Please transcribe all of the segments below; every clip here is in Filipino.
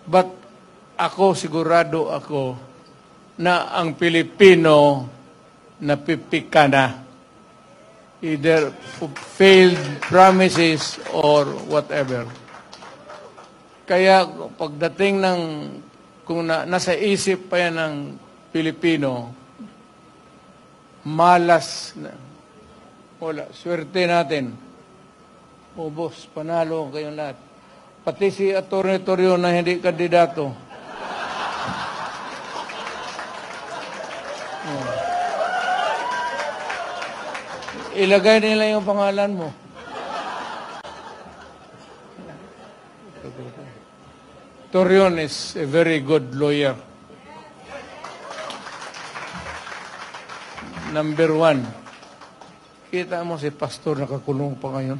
But ako, sigurado ako na ang Pilipino napipika na. Either failed promises or whatever. Kaya pagdating ng, kung nasa isip pa yan ng Pilipino, malas na. Wala, swerte natin. O boss, panalo kayong lahat. Pati si Atty. Torrio na hindi kandidato. Ilagay nila yung pangalan mo. Torrion is a very good lawyer. Number 1. Kita mo si pastor nakakulong pa ngayon.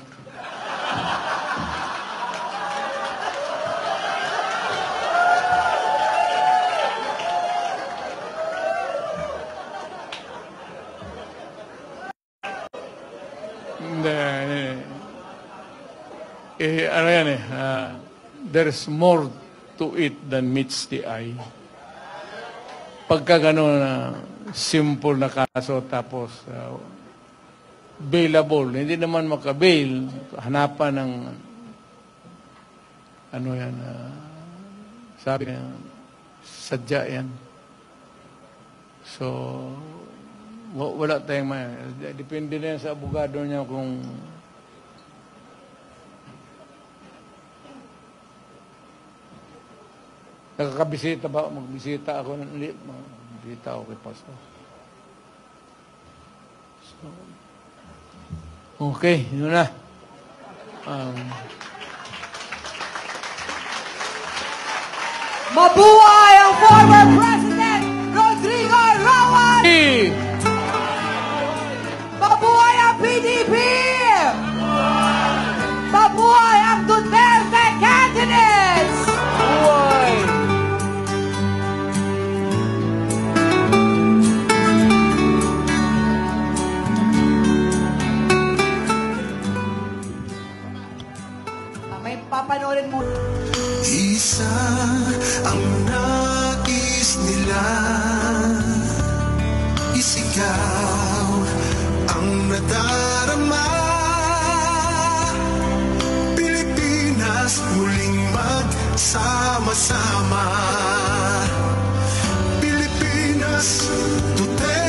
Ano yan there's more to it than meets the eye. Pagka gano'n simple na kaso tapos bailable, hindi naman makabail, hanapan ng ano yan, sabi niya, sadya yan. So, wala tayong depende na yan sa abogado niya kung nakakabisita ba? Magbisita ako. Magbisita ako kay Pastor. So, okay, yun na. Mabuhay ang former President Rodrigo Roa! Mabuhay ang PDP! Mabuhay ang Duterte candidates! Mabuhay! May papanoorin mo. Isa ang nais nila, isigaw ang nadarama. Pilipinas muling magsama-sama. Pilipinas, Duterte.